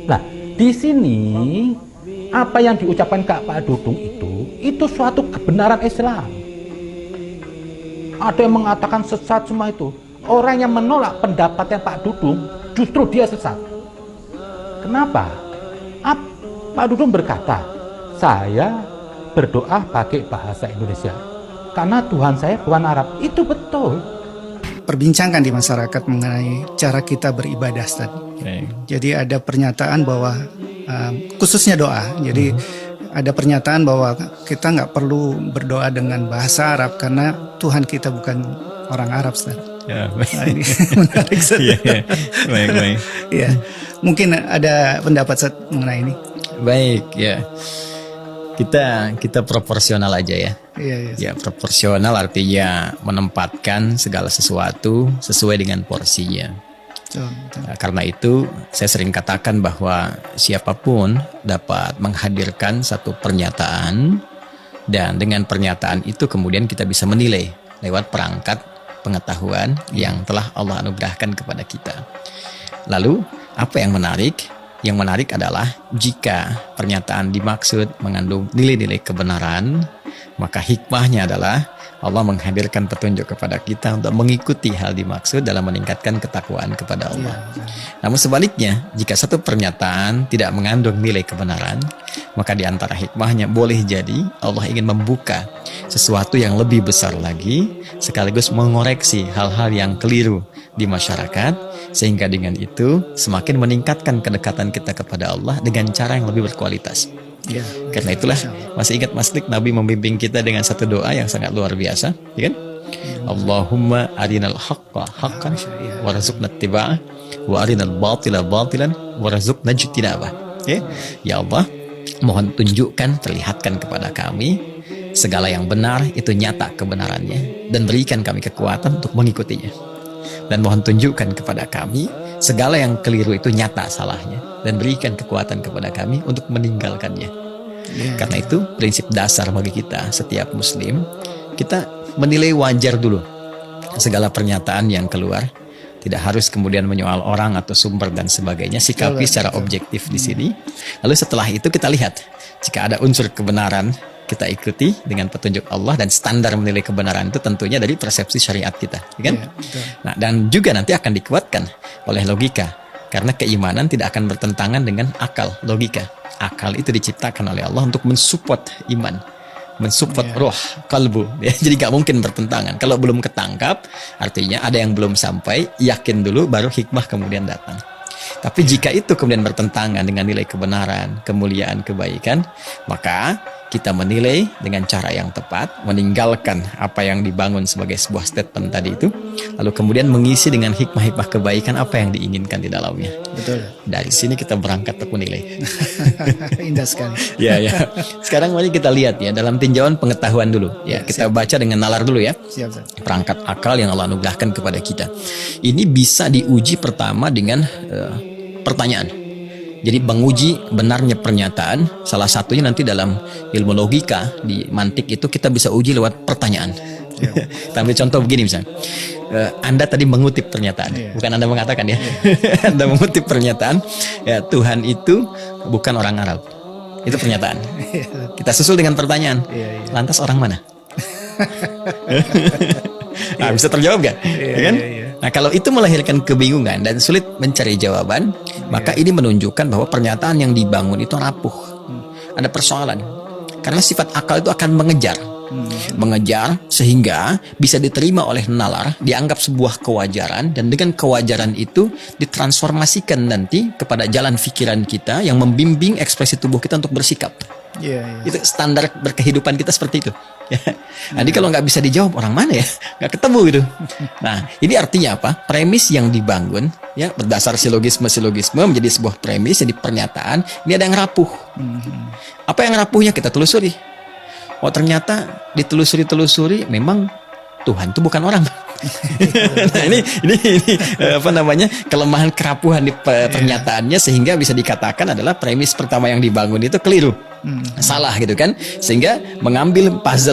Nah, di sini apa yang diucapkan Pak Dudung itu suatu kebenaran Islam. Ada yang mengatakan sesat semua itu. Orang yang menolak pendapatnya Pak Dudung justru dia sesat. Kenapa? Pak Dudung berkata, saya berdoa pakai bahasa Indonesia karena Tuhan saya Tuhan Arab. Itu betul. Perbincangkan di masyarakat mengenai cara kita beribadah tadi. Jadi ada pernyataan bahwa khususnya doa. Jadi ada pernyataan bahwa kita nggak perlu berdoa dengan bahasa Arab karena Tuhan kita bukan orang Arab, Ustaz. Ya, Nah, ini menarik, Ustaz. baik. Ya, mungkin ada pendapat Ustaz mengenai ini. Baik, ya. Kita proporsional aja ya. Iya. Ya, proporsional artinya menempatkan segala sesuatu sesuai dengan porsinya. Betul. Nah, karena itu saya sering katakan bahwa siapapun dapat menghadirkan satu pernyataan dan dengan pernyataan itu kemudian kita bisa menilai lewat perangkat pengetahuan yang telah Allah anugerahkan kepada kita. Lalu apa yang menarik? Yang menarik adalah jika pernyataan dimaksud mengandung nilai-nilai kebenaran, maka hikmahnya adalah Allah menghadirkan petunjuk kepada kita untuk mengikuti hal dimaksud dalam meningkatkan ketakwaan kepada Allah. Namun sebaliknya, jika satu pernyataan tidak mengandung nilai kebenaran, maka di antara hikmahnya boleh jadi Allah ingin membuka sesuatu yang lebih besar lagi, sekaligus mengoreksi hal-hal yang keliru di masyarakat, sehingga dengan itu semakin meningkatkan kedekatan kita kepada Allah dengan cara yang lebih berkualitas. Ya. Karena itulah masih ingat Mas Lik, Nabi membimbing kita dengan satu doa yang sangat luar biasa, ya kan? Allahumma arinal haqqa haqqan warzuqna ittiba'ah wa arinal batila batilan warzuqna ijtinabah. Ya Allah, mohon tunjukkan, perlihatkan kepada kami segala yang benar itu nyata kebenarannya dan berikan kami kekuatan untuk mengikutinya. Dan mohon tunjukkan kepada kami segala yang keliru itu nyata salahnya dan berikan kekuatan kepada kami untuk meninggalkannya. Karena itu prinsip dasar bagi kita setiap muslim, kita menilai wajar dulu segala pernyataan yang keluar. Tidak harus kemudian menyoal orang atau sumber dan sebagainya, sikapi secara objektif di sini. Lalu setelah itu kita lihat jika ada unsur kebenaran, kita ikuti dengan petunjuk Allah, dan standar menilai kebenaran itu tentunya dari persepsi syariat kita, kan? Nah, dan juga nanti akan dikuatkan oleh logika, karena keimanan tidak akan bertentangan dengan akal, logika. Akal itu diciptakan oleh Allah untuk mensupport iman, mensupport roh, kalbu. Ya, jadi gak mungkin bertentangan. Kalau belum ketangkap, artinya ada yang belum sampai, yakin dulu, baru hikmah kemudian datang. Tapi jika itu kemudian bertentangan dengan nilai kebenaran, kemuliaan, kebaikan, maka kita menilai dengan cara yang tepat, meninggalkan apa yang dibangun sebagai sebuah statement tadi itu, lalu kemudian mengisi dengan hikmah-hikmah kebaikan apa yang diinginkan di dalamnya. Betul. Dari sini kita berangkat untuk menilai. Indah sekali. Ya. Sekarang mari kita lihat ya dalam tinjauan pengetahuan dulu. Ya, kita baca dengan nalar dulu ya. Siap. Perangkat akal yang Allah anugerahkan kepada kita. Ini bisa diuji pertama dengan pertanyaan. Jadi menguji benarnya pernyataan, salah satunya nanti dalam ilmu logika, di mantik itu kita bisa uji lewat pertanyaan. Kita ambil contoh begini misalnya, Anda tadi mengutip pernyataan, bukan Anda mengatakan ya. Anda mengutip pernyataan, ya, Tuhan itu bukan orang Arab. Itu pernyataan. Kita susul dengan pertanyaan, lantas orang mana? Nah, bisa terjawab gak? Kan? Nah, kalau itu melahirkan kebingungan dan sulit mencari jawaban, maka ini menunjukkan bahwa pernyataan yang dibangun itu rapuh. Ada persoalan. Karena sifat akal itu akan mengejar sehingga bisa diterima oleh nalar, dianggap sebuah kewajaran, dan dengan kewajaran itu ditransformasikan nanti kepada jalan pikiran kita yang membimbing ekspresi tubuh kita untuk bersikap. Itu standar berkehidupan kita seperti itu. Jadi kalau nggak bisa dijawab, orang mana ya, nggak ketemu gitu. Nah, ini artinya apa? Premis yang dibangun ya berdasar silogisme menjadi sebuah premis, jadi pernyataan. Ini ada yang rapuh. Apa yang rapuhnya kita telusuri. Oh, ternyata ditelusuri memang Tuhan itu bukan orang. Nah, ini apa namanya, kelemahan kerapuhan di pernyataannya, sehingga bisa dikatakan adalah premis pertama yang dibangun itu keliru, salah gitu kan, sehingga mengambil puzzle